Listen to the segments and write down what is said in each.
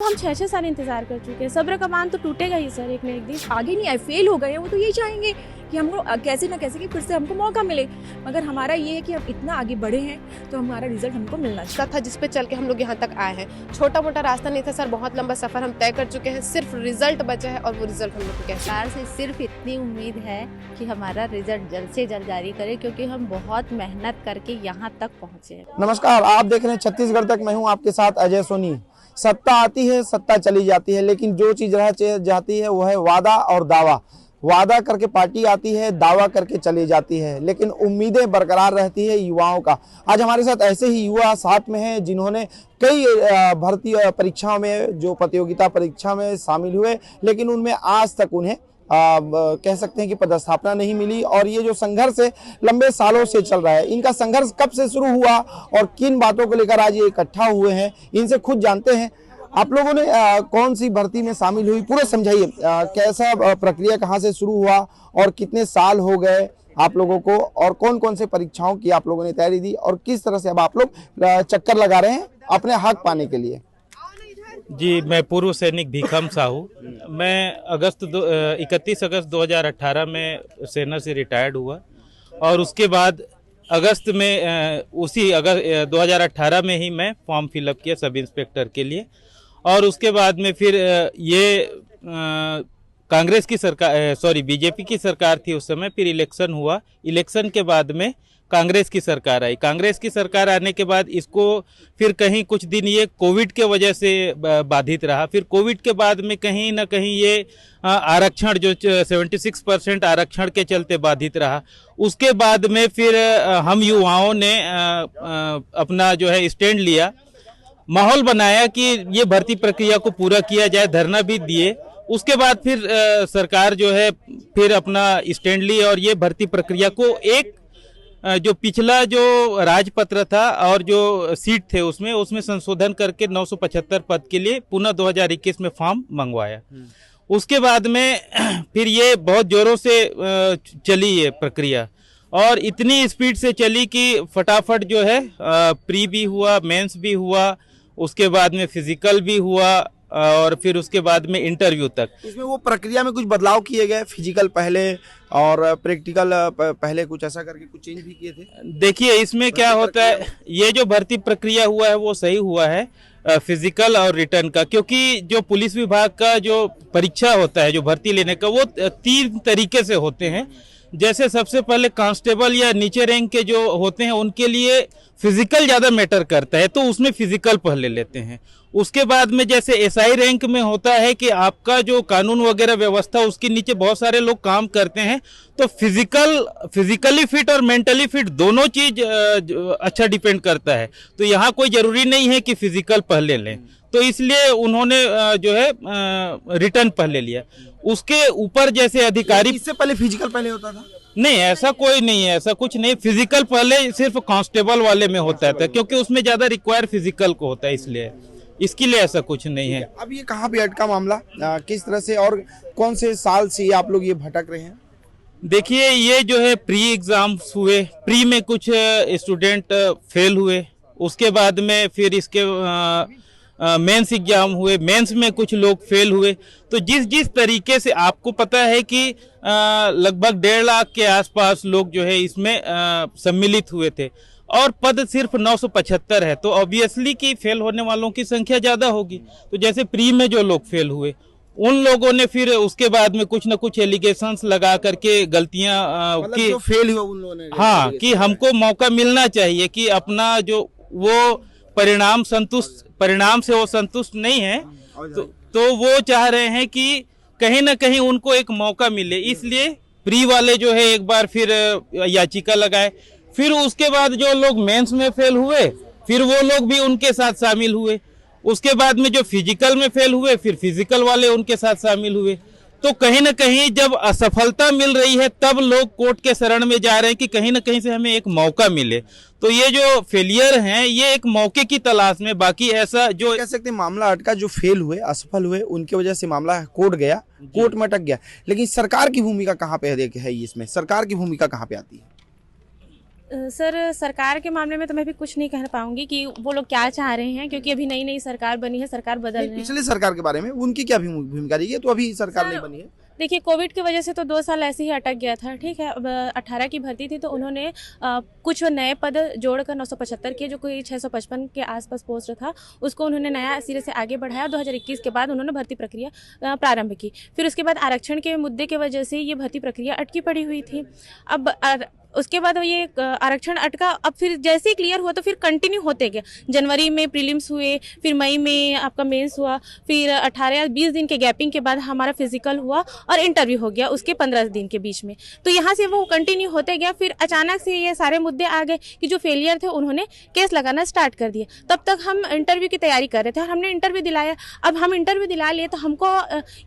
हम 6-6 साल इंतजार कर चुके हैं। सब्र का बांध तो टूटेगा ही सर, एक न एक दिन। आगे नहीं आए, फेल हो गए हैं, वो तो यही चाहेंगे कि हमको कैसे ना कैसे कि फिर से हमको मौका मिले। मगर हमारा ये है कि हम इतना आगे बढ़े हैं तो हमारा रिजल्ट हमको मिलना चाहिए। था जिस पे चल के हम लोग यहाँ तक आए हैं। छोटा मोटा रास्ता नहीं था सर, बहुत लंबा सफर हम तय कर चुके हैं। सिर्फ रिजल्ट बचा है और वो रिजल्ट हम लोग को कैसे। सरकार से सिर्फ इतनी उम्मीद है कि हमारा रिजल्ट जल्द से जल्द जारी करे, क्योंकि हम बहुत मेहनत करके यहाँ तक पहुँचे हैं। नमस्कार, आप देख रहे हैं छत्तीसगढ़ तक। मैं हूं आपके साथ अजय सोनी। सत्ता आती है, सत्ता चली जाती है, लेकिन जो चीज रह जाती है वो है वादा और दावा। वादा करके पार्टी आती है, दावा करके चली जाती है, लेकिन उम्मीदें बरकरार रहती है युवाओं का। आज हमारे साथ ऐसे ही युवा साथ में हैं जिन्होंने कई भर्ती परीक्षाओं में, जो प्रतियोगिता परीक्षा में शामिल हुए, लेकिन उनमें आज तक उन्हें कह सकते हैं कि पदस्थापना नहीं मिली। और ये जो संघर्ष है लंबे सालों से चल रहा है। इनका संघर्ष कब से शुरू हुआ और किन बातों को लेकर आज ये इकट्ठा हुए हैं, इनसे खुद जानते हैं। आप लोगों ने कौन सी भर्ती में शामिल हुई, पूरा समझाइए। कैसा प्रक्रिया कहाँ से शुरू हुआ और कितने साल हो गए आप लोगों को, और कौन कौन से परीक्षाओं की आप लोगों ने तैयारी दी, और किस तरह से अब आप लोग चक्कर लगा रहे हैं अपने हक पाने के लिए। जी, मैं पूर्व सैनिक भीखम साहू। मैं 31 अगस्त 2018 में सेना से रिटायर्ड हुआ और उसके बाद अगस्त में उसी अगस्त 2018 में ही मैं फॉर्म फिलअप किया सब इंस्पेक्टर के लिए। और उसके बाद में फिर ये कांग्रेस की सरकार, बीजेपी की सरकार थी उस समय। फिर इलेक्शन हुआ, इलेक्शन के बाद में कांग्रेस की सरकार आई। कांग्रेस की सरकार आने के बाद इसको फिर कहीं कुछ दिन ये कोविड के वजह से बाधित रहा। फिर कोविड के बाद में कहीं ना कहीं ये आरक्षण जो 76% आरक्षण के चलते बाधित रहा। उसके बाद में फिर हम युवाओं ने अपना जो है स्टैंड लिया, माहौल बनाया कि ये भर्ती प्रक्रिया को पूरा किया जाए, धरना भी दिए। उसके बाद फिर सरकार जो है फिर अपना स्टैंड ली और ये भर्ती प्रक्रिया को एक जो पिछला जो राजपत्र था और जो सीट थे उसमें संशोधन करके 975 पद के लिए पुनः 2021 में फॉर्म मंगवाया। उसके बाद में फिर ये बहुत जोरों से चली ये प्रक्रिया और इतनी स्पीड से चली कि फटाफट जो है प्री भी हुआ, मेंस भी हुआ, उसके बाद में फिजिकल भी हुआ और फिर उसके बाद में इंटरव्यू तक। इसमें वो प्रक्रिया में कुछ बदलाव किए गए, फिजिकल पहले और प्रैक्टिकल पहले, कुछ ऐसा करके कुछ चेंज भी किए थे। देखिए इसमें क्या होता है, ये जो भर्ती प्रक्रिया हुआ है वो सही हुआ है, फिजिकल और रिटर्न का। क्योंकि जो पुलिस विभाग का जो परीक्षा होता है, जो भर्ती लेने का, वो 3 तरीके से होते हैं। जैसे सबसे पहले कांस्टेबल या नीचे रैंक के जो होते हैं उनके लिए फिजिकल ज़्यादा मैटर करता है, तो उसमें फिजिकल पहले लेते हैं। उसके बाद में जैसे एसआई रैंक में होता है कि आपका जो कानून वगैरह व्यवस्था, उसके नीचे बहुत सारे लोग काम करते हैं, तो फिजिकली फिट और मेंटली फिट दोनों चीज अच्छा डिपेंड करता है। तो यहाँ कोई जरूरी नहीं है कि फिजिकल पहले लें, तो इसलिए उन्होंने जो है रिटर्न पहले लिया। उसके ऊपर जैसे अधिकारी, इससे पहले फिजिकल पहले होता था? नहीं, ऐसा कोई नहीं है, ऐसा कुछ नहीं। फिजिकल पहले सिर्फ कांस्टेबल वाले में होता था, क्योंकि उसमें ज्यादा रिक्वायर फिजिकल को होता है, इसलिए इसके लिए ऐसा कुछ नहीं है। अब ये कहाँ पे अटका मामला, किस तरह से और कौन से साल से आप लोग ये भटक रहे हैं? देखिए, ये जो है प्री एग्जाम्स हुए, प्री में कुछ स्टूडेंट फेल हुए। उसके बाद में फिर इसके मेंस एग्जाम हुए, मेंस में कुछ लोग फेल हुए। तो जिस तरीके से आपको पता है कि लगभग 1.5 लाख के आसपास लोग जो है इसमें सम्मिलित हुए थे और पद सिर्फ 975 है, तो ऑब्वियसली कि फेल होने वालों की संख्या ज़्यादा होगी। तो जैसे प्री में जो लोग फेल हुए, उन लोगों ने फिर उसके बाद में कुछ न कुछ एलिगेशंस लगा करके गलतियां मतलब की, जो फेल हुआ उन लोगों ने, हाँ, कि हमको मौका मिलना चाहिए, कि अपना जो वो परिणाम से वो संतुष्ट नहीं है, तो वो चाह रहे हैं कि कहीं ना कहीं उनको एक मौका मिले। इसलिए प्री वाले जो है एक बार फिर याचिका लगाए। फिर उसके बाद जो लोग मेंस में फेल हुए, फिर वो लोग भी उनके साथ शामिल हुए। उसके बाद में जो फिजिकल में फेल हुए, फिर फिजिकल वाले उनके साथ शामिल हुए। तो कहीं ना कहीं जब असफलता मिल रही है, तब लोग कोर्ट के शरण में जा रहे हैं कि कहीं ना कहीं से हमें एक मौका मिले। तो ये जो फेलियर हैं, ये एक मौके की तलाश में, बाकी ऐसा जो कह सकते हैं मामला अटका, जो फेल हुए, असफल हुए, उनकी वजह से मामला कोर्ट गया, कोर्ट में अटक गया। लेकिन सरकार की भूमिका कहाँ पे है इसमें? सरकार की भूमिका कहाँ पे आती है? सर सरकार के मामले में तो मैं भी कुछ नहीं कह पाऊंगी कि वो लोग क्या चाह रहे हैं, क्योंकि अभी नई नई सरकार बनी है, सरकार बदल रही है। पिछले सरकार के बारे में उनकी क्या भूमिका रही है? तो अभी सरकार नहीं बनी है। देखिए, कोविड की वजह से तो 2 साल ऐसे ही अटक गया था, ठीक है। अब 18 की भर्ती थी तो उन्होंने कुछ नए पद जोड़कर 975 किए, जो कोई 655 के आसपास पोस्ट था, उसको उन्होंने नया सिरे से आगे बढ़ाया। 2021 के बाद उन्होंने भर्ती प्रक्रिया प्रारंभ की। फिर उसके बाद आरक्षण के मुद्दे की वजह से ये भर्ती प्रक्रिया अटकी पड़ी हुई थी। अब उसके बाद ये आरक्षण अटका, अब फिर जैसे ही क्लियर हुआ तो फिर कंटिन्यू होते गए। जनवरी में प्रीलिम्स हुए, फिर मई में आपका मेंस हुआ, फिर 18 या 20 दिन के गैपिंग के बाद हमारा फिजिकल हुआ और इंटरव्यू हो गया उसके 15 दिन के बीच में। तो यहाँ से वो कंटिन्यू होते गया। फिर अचानक से ये सारे मुद्दे आ गए कि जो फेलियर थे उन्होंने केस लगाना स्टार्ट कर दिया। तब तक हम इंटरव्यू की तैयारी कर रहे थे और हमने इंटरव्यू दिलाया। अब हम इंटरव्यू दिला लिए तो हमको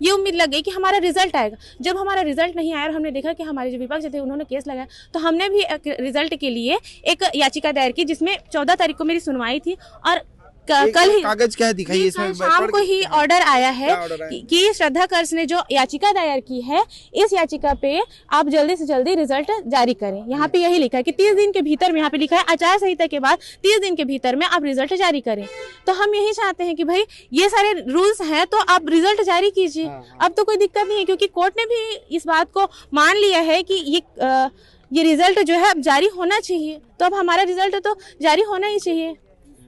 ये उम्मीद लग गई कि हमारा रिजल्ट आएगा। जब हमारा रिजल्ट नहीं आया और हमने देखा कि हमारे जो विपक्ष थे उन्होंने केस लगाया, तो हमने भी रिजल्ट के लिए एक याचिका दायर की, जिसमें 14 तारीख को मेरी सुनवाई थी। और कल ही कागज क्या है दिखाइए इसमें? शाम को ही ऑर्डर आया है ऑर्डर आया? कि श्रद्धा कर्स ने जो याचिका दायर की है, इस याचिका पे आप जल्दी से जल्दी रिजल्ट जारी करें। यहाँ पे यही लिखा है कि 30 दिन के भीतर में, यहाँ पे लिखा है आचार संहिता के बाद 30 दिन के भीतर में आप रिजल्ट जारी करें। तो हम यही चाहते हैं कि भाई ये सारे रूल्स हैं तो आप रिजल्ट जारी कीजिए। अब तो कोई दिक्कत नहीं है, क्योंकि कोर्ट ने भी इस बात को मान लिया है कि ये रिजल्ट जो है अब जारी होना चाहिए। तो अब हमारा रिजल्ट तो जारी होना ही चाहिए,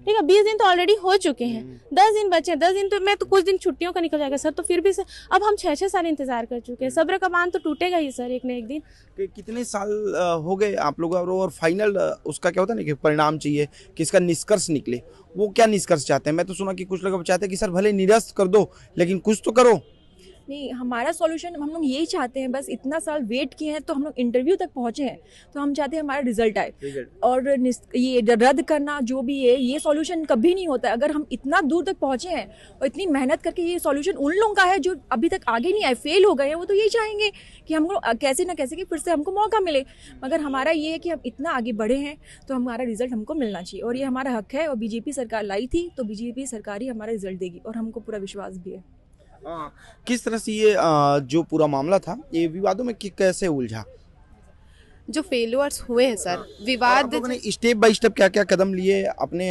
ठीक है। 20 दिन तो ऑलरेडी हो चुके हैं, 10 दिन बचे हैं। 10 दिन तो मैं तो कुछ दिन छुट्टियों का निकल जाएगा सर, तो फिर भी सर अब हम 6-6 साल इंतजार कर चुके हैं। सब्र का बांध तो टूटेगा ही सर एक न एक दिन। कितने साल हो गए आप लोग? और फाइनल उसका क्या होता है ना कि परिणाम चाहिए कि इसका निष्कर्ष निकले। वो क्या निष्कर्ष चाहते हैं? मैं तो सुना कि कुछ लोग चाहते हैं कि सर भले निरस्त कर दो लेकिन कुछ तो करो। नहीं, हमारा सॉल्यूशन हम लोग यही चाहते हैं। बस इतना साल वेट किए हैं तो हम लोग इंटरव्यू तक पहुंचे हैं, तो हम चाहते हैं हमारा रिजल्ट आए। और ये रद्द करना जो भी है, ये सॉल्यूशन कभी नहीं होता है। अगर हम इतना दूर तक पहुंचे हैं और इतनी मेहनत करके, ये सॉल्यूशन उन लोगों का है जो अभी तक आगे नहीं आए, फेल हो गए हैं। वो तो यही चाहेंगे कि हमको कैसे ना कैसे कि फिर से हमको मौका मिले। मगर हमारा ये है कि हम इतना आगे बढ़े हैं तो हमारा रिजल्ट हमको मिलना चाहिए, और ये हमारा हक है। और बीजेपी सरकार लाई थी तो बीजेपी सरकार ही हमारा रिजल्ट देगी, और हमको पूरा विश्वास भी है। किस तरह से ये जो पूरा मामला था ये विवादों में कैसे उलझा? जो फेल्यूर्स हुए हैं सर, विवाद, आप लोगों ने स्टेप बाय स्टेप क्या क्या कदम लिए अपने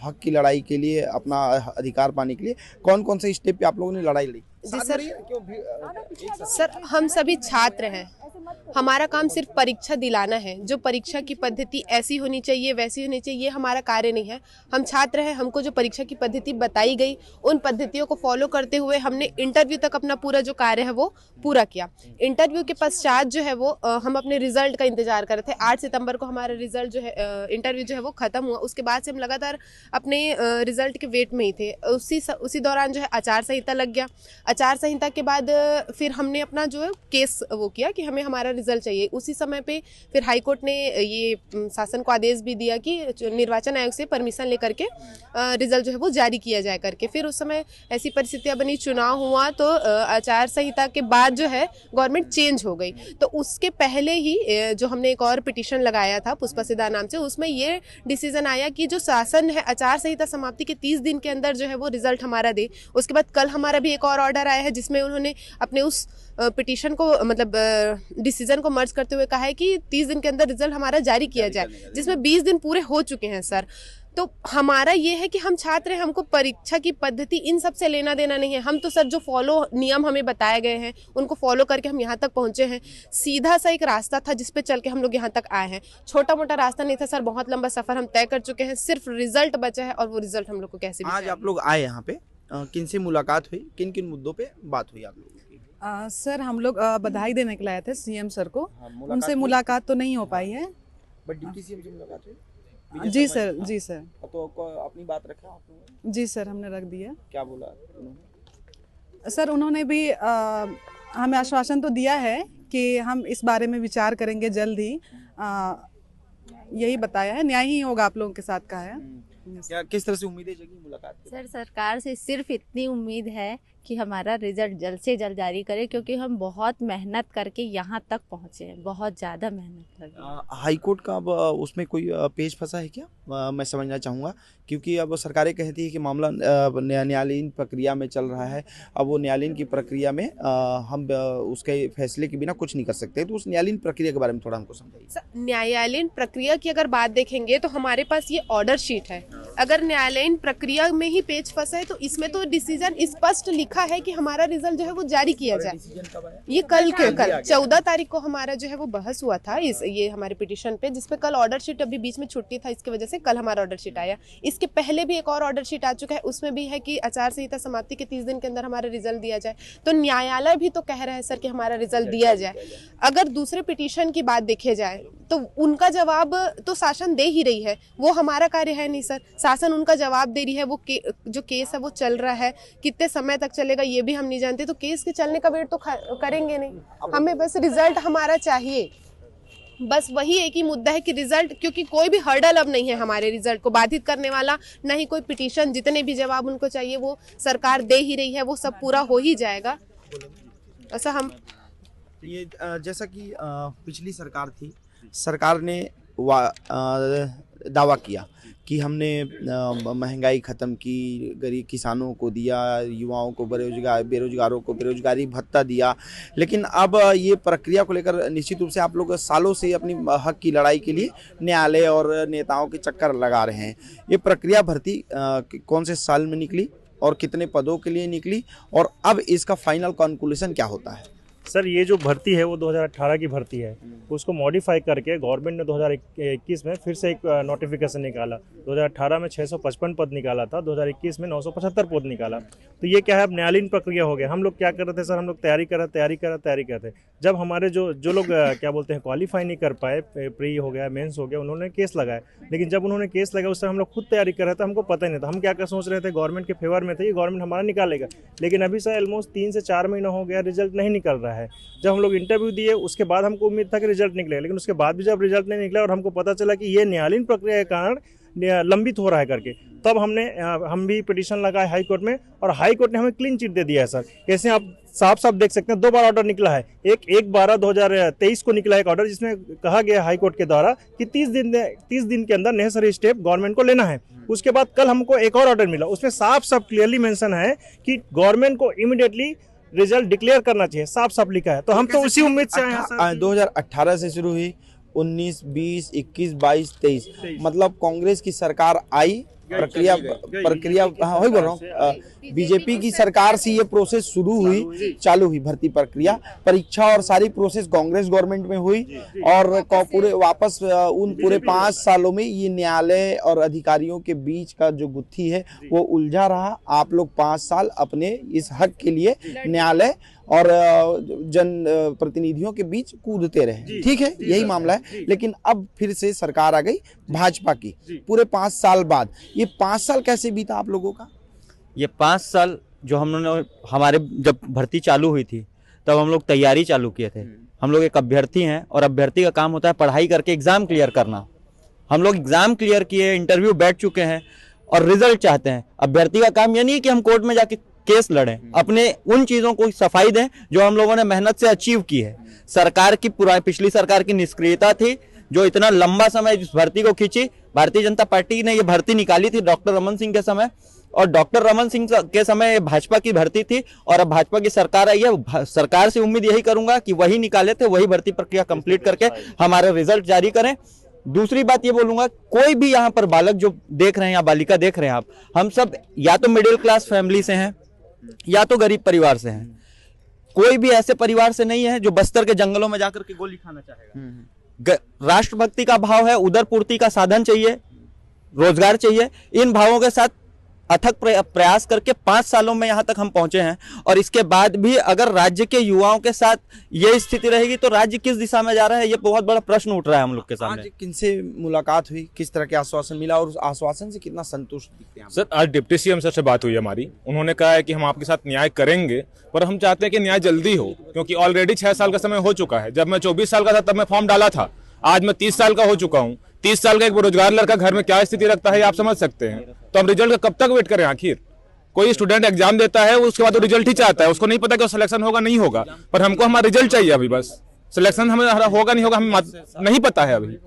हक की लड़ाई के लिए, अपना अधिकार पाने के लिए? कौन कौन से स्टेप पे आप लोगों ने लड़ाई लड़ी? जी सर, हम सभी छात्र हैं। हमारा काम सिर्फ परीक्षा दिलाना है। जो परीक्षा की पद्धति ऐसी होनी चाहिए, वैसी होनी चाहिए, ये हमारा कार्य नहीं है। हम छात्र हैं, हमको जो परीक्षा की पद्धति बताई गई उन पद्धतियों को फॉलो करते हुए हमने इंटरव्यू तक अपना पूरा जो कार्य है वो पूरा किया। इंटरव्यू के पश्चात जो है वो हम अपने रिजल्ट का इंतजार कर रहे थे। 8 सितंबर को हमारा रिजल्ट जो है, इंटरव्यू जो है वो खत्म हुआ। उसके बाद से हम लगातार अपने रिजल्ट के वेट में ही थे। उसी दौरान जो है आचार संहिता लग गया। आचार संहिता के बाद फिर हमने अपना जो है केस वो किया कि हमें हमारा रिजल्ट चाहिए। उसी समय पे फिर हाई कोर्ट ने ये शासन को आदेश भी दिया कि निर्वाचन आयोग से परमिशन लेकर के रिजल्ट जो है वो जारी किया जाए करके। फिर उस समय ऐसी परिस्थितियां बनी, चुनाव हुआ, तो आचार संहिता के बाद जो है गवर्नमेंट चेंज हो गई। तो उसके पहले ही जो हमने एक और पिटीशन लगाया था पुष्पा सिद्धा नाम से, उसमें ये डिसीजन आया कि जो शासन है आचार संहिता समाप्ति के 30 दिन के अंदर जो है वो रिजल्ट हमारा दे। उसके बाद कल हमारा भी एक और ऑर्डर आया है जिसमें उन्होंने अपने उस पिटीशन को, मतलब डिसीजन को मर्ज करते हुए कहा है कि 30 दिन के अंदर रिजल्ट हमारा जारी किया जाए, जिसमें 20 दिन पूरे हो चुके हैं सर। तो हमारा ये है कि हम छात्र हैं, हमको परीक्षा की पद्धति इन सब से लेना देना नहीं है। हम तो सर जो फॉलो नियम हमें बताए गए हैं उनको फॉलो करके हम यहाँ तक पहुँचे हैं। सीधा सा एक रास्ता था जिस पे चल के हम लोग यहाँ तक आए हैं। छोटा मोटा रास्ता नहीं था सर, बहुत लंबा सफर हम तय कर चुके हैं। सिर्फ रिजल्ट बचा है और वो रिजल्ट हम लोग को कैसे भी आज आप लोग आए यहाँ पे, किन से मुलाकात हुई, किन किन मुद्दों पे बात हुई आप लोगों की? सर हम लोग बधाई देने के लिए आए थे सीएम सर को। उनसे हुई? मुलाकात तो नहीं हो पाई है। बट डिप्टी सीएम से मुलाकात हुई? जी सर, जी सर। तो अपनी बात रखा आप लोगों ने? जी सर, हमने रख दिया। क्या बोला उन्होंने? सर उन्होंने भी हमें आश्वासन तो दिया है कि हम इस बारे में विचार करेंगे जल्द ही। यही बताया है, न्याय ही होगा आप लोगों के साथ का है। क्या किस तरह से उम्मीदें जगी मुलाकात की? सर सरकार से सिर्फ इतनी उम्मीद है कि हमारा रिजल्ट जल्द से जल्द जारी करे, क्योंकि हम बहुत मेहनत करके यहाँ तक पहुँचे हैं, बहुत ज़्यादा मेहनत करके। हाई कोर्ट का अब उसमें कोई पेच फंसा है क्या? मैं समझना चाहूँगा, क्योंकि अब सरकारें कहती है कि मामला न्यायालयीन प्रक्रिया में चल रहा है। अब वो न्यायालयीन की प्रक्रिया में हम उसके फैसले के बिना कुछ नहीं कर सकते। तो उस न्यायालयीन प्रक्रिया के बारे में थोड़ा हमको समझाइए। न्यायालयीन प्रक्रिया की अगर बात देखेंगे तो हमारे पास ये ऑर्डर शीट है। अगर न्यायालयीन प्रक्रिया में ही पेच फंसा है तो इसमें तो डिसीजन स्पष्ट लिखा है कि हमारा रिजल्ट जो है वो जारी किया जाए। ये कल 14 तारीख को हमारा जो है वो बहस हुआ था ये हमारे पिटीशन पे, जिसपे कल ऑर्डर शीट, अभी बीच में छुट्टी था इसकी वजह से कल हमारा ऑर्डर शीट आया। इसके पहले भी एक और ऑर्डर शीट आ चुका है, उसमें भी है कि आचार संहिता समाप्ति के 30 दिन के अंदर हमारा रिजल्ट दिया जाए। तो न्यायालय भी तो कह रहा है सर कि हमारा रिजल्ट दिया जाए। अगर दूसरे पिटीशन की बात देखे जाए तो उनका जवाब तो शासन दे ही रही है, वो हमारा कार्य है नहीं सर। शासन उनका जवाब दे रही है, वो जो केस है वो चल रहा है, कितने समय तक चलेगा ये भी हम नहीं जानते। तो केस के चलने का वेट तो करेंगे नहीं, हमें बस रिजल्ट हमारा चाहिए। बस वही एक ही मुद्दा है कि रिजल्ट, क्योंकि कोई भी हर्डल अब नहीं है हमारे रिजल्ट को बाधित करने वाला, न ही कोई पिटीशन। जितने भी जवाब उनको चाहिए वो सरकार दे ही रही है, वो सब पूरा हो ही जाएगा। ऐसा हम ये जैसा कि पिछली सरकार थी, सरकार ने दावा किया कि हमने महंगाई ख़त्म की, गरीब किसानों को दिया, युवाओं को बेरोजगारों को बेरोजगारी भत्ता दिया। लेकिन अब ये प्रक्रिया को लेकर निश्चित रूप से आप लोग सालों से अपनी हक की लड़ाई के लिए न्यायालय और नेताओं के चक्कर लगा रहे हैं। ये प्रक्रिया भर्ती कौन से साल में निकली और कितने पदों के लिए निकली, और अब इसका फाइनल कंक्लूजन क्या होता है? सर, ये जो भर्ती है वो 2018 की भर्ती है। उसको मॉडिफाई करके गवर्नमेंट ने 2021 में फिर से एक नोटिफिकेशन निकाला। 2018 में 655 पद निकाला था, 2021 में 975 पद निकाला। तो ये क्या है, अब न्यायालयीन प्रक्रिया हो गया। हम लोग क्या कर रहे थे सर, हम लोग तैयारी कर रहे थे। जब हमारे जो लोग क्या बोलते हैं क्वालिफाई नहीं कर पाए, प्री हो गया, मेंस हो गया, उन्होंने केस लगाया। लेकिन जब उन्होंने केस लगाया उस समय हम लोग खुद तैयारी कर रहे थे, हमको पता ही नहीं था। हम क्या सोच रहे थे, गवर्नमेंट के फेवर में थे, ये गवर्नमेंट हमारा निकालेगा। लेकिन अभी सर ऑलमोस्ट 3 से 4 महीना हो गया, रिजल्ट नहीं निकल रहा है। जब हम लोग इंटरव्यू दिए उसके बाद हमको उम्मीद था कि रिजल्ट निकलेगा, लेकिन उसके बाद भी जब रिजल्ट नहीं निकला और हमको पता चला कि ये न्यायालयीन प्रक्रिया के कारण लंबित हो रहा है करके, तब हम भी पिटीशन लगाए हाई कोर्ट में, और हाई कोर्ट ने हमें क्लीन चिट दे दिया है सर। कैसे आप साफ देख सकते हैं, 2 बार ऑर्डर निकला है। एक 12/2023 को निकला एक ऑर्डर, जिसमें कहा गया हाई कोर्ट के द्वारा कि 30 दिन के अंदर नेसेसरी स्टेप गवर्नमेंट को लेना है। उसके बाद कल हमको एक और ऑर्डर मिला, उसमें साफ क्लियरली मेंशन है कि गवर्नमेंट को इमीडिएटली रिजल्ट डिक्लेयर करना चाहिए, साफ लिखा है। तो हम तो उसी उम्मीद से आए हैं सर। 2018 से शुरू हुई, 19, 20, 21, 22, 23, मतलब कांग्रेस की सरकार आई, प्रक्रिया हाँ वही बोल रहा हूँ, बीजेपी की सरकार से ये प्रोसेस शुरू हुई, चालू हुई भर्ती प्रक्रिया, परीक्षा और सारी प्रोसेस कांग्रेस गवर्नमेंट में हुई, और पूरे वापस उन पूरे 5 सालों में ये न्यायालय और अधिकारियों के बीच का जो गुत्थी है वो उलझा रहा। आप लोग 5 साल अपने इस हक के लिए न्यायालय और जन प्रतिनिधियों के बीच कूदते रहे, ठीक है, यही मामला है। लेकिन अब फिर से सरकार आ गई भाजपा की, पूरे 5 साल बाद। ये 5 साल कैसे बीता आप लोगों का? ये 5 साल जो हमारे जब भर्ती चालू हुई थी तब हम लोग तैयारी चालू किए थे। हम लोग एक अभ्यर्थी हैं और अभ्यर्थी का काम होता है पढ़ाई करके एग्जाम क्लियर करना। हम लोग एग्जाम क्लियर किए, इंटरव्यू बैठ चुके हैं और रिजल्ट चाहते हैं। अभ्यर्थी का काम ये नहीं कि हम कोर्ट में जाके केस लड़ें, अपने उन चीजों को सफाई दें जो हम लोगों ने मेहनत से अचीव की है। सरकार की पिछली सरकार की निष्क्रियता थी जो इतना लंबा समय इस भर्ती को खींची। भारतीय जनता पार्टी ने ये भर्ती निकाली थी डॉक्टर रमन सिंह के समय, और डॉक्टर रमन सिंह के समय भाजपा की भर्ती थी, और अब भाजपा की सरकार आई है। सरकार से उम्मीद यही करूंगा कि वही निकाले थे, वही भर्ती प्रक्रिया कंप्लीट करके हमारा रिजल्ट जारी करें। दूसरी बात ये बोलूंगा, कोई भी यहाँ पर बालक जो देख रहे हैं या बालिका देख रहे हैं आप, हम सब या तो मिडिल क्लास फैमिली से हैं या तो गरीब परिवार से हैं। कोई भी ऐसे परिवार से नहीं है जो बस्तर के जंगलों में जाकर के गोली खाना चाहेगा। राष्ट्रभक्ति का भाव है, उदरपूर्ति का साधन चाहिए, रोजगार चाहिए। इन भावों के साथ अथक प्रयास करके 5 सालों में यहाँ तक हम पहुंचे हैं, और इसके बाद भी अगर राज्य के युवाओं के साथ ये स्थिति रहेगी तो राज्य किस दिशा में जा रहा है, ये बहुत बड़ा प्रश्न उठ रहा है हम लोग के सामने। आज किनसे मुलाकात हुई, किस तरह के आश्वासन मिला और उस आश्वासन से कितना संतुष्ट दिखते हैं? सर, आज डिप्टी सीएम सर से बात हुई हमारी। उन्होंने कहा है कि हम आपके साथ न्याय करेंगे, पर हम चाहते हैं कि न्याय जल्दी हो, क्योंकि ऑलरेडी 6 साल का समय हो चुका है। जब मैं 24 साल का था तब मैं फॉर्म डाला था, आज मैं 30 साल का हो चुका हूँ। 30 साल का एक बेरोजगार लड़का घर में क्या स्थिति रखता है आप समझ सकते हैं। तो हम रिजल्ट का कब तक वेट करें आखिर? कोई स्टूडेंट एग्जाम देता है उसके बाद वो रिजल्ट ही चाहता है, उसको नहीं पता कि सिलेक्शन होगा नहीं होगा, पर हमको हमारा रिजल्ट चाहिए अभी, बस सिलेक्शन हमें होगा नहीं होगा हमें नहीं पता है अभी।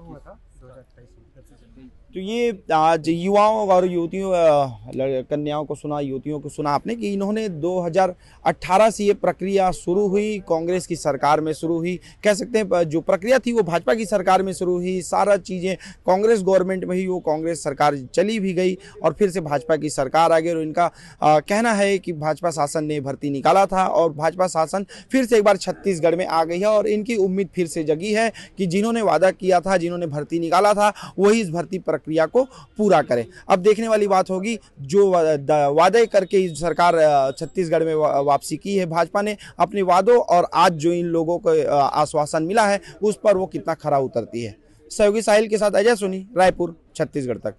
तो ये आज युवाओं और युवतियों कन्याओं को सुना, युवतियों को सुना आपने कि इन्होंने 2018 से ये प्रक्रिया शुरू हुई, कांग्रेस की सरकार में शुरू हुई, कह सकते हैं जो प्रक्रिया थी वो भाजपा की सरकार में शुरू हुई, सारा चीज़ें कांग्रेस गवर्नमेंट में ही वो कांग्रेस सरकार चली भी गई और फिर से भाजपा की सरकार आ गई। और इनका कहना है कि भाजपा शासन ने भर्ती निकाला था और भाजपा शासन फिर से एक बार छत्तीसगढ़ में आ गई है और इनकी उम्मीद फिर से जगी है कि जिन्होंने वादा किया था, जिन्होंने भर्ती निकाला था, वही इस भर्ती प्रक्रिया को पूरा करे। अब देखने वाली बात होगी जो वादे करके सरकार छत्तीसगढ़ में वापसी की है भाजपा ने अपने वादों, और आज जो इन लोगों को आश्वासन मिला है उस पर वो कितना खरा उतरती है। सहयोगी साहिल के साथ अजय सोनी, रायपुर, छत्तीसगढ़ तक।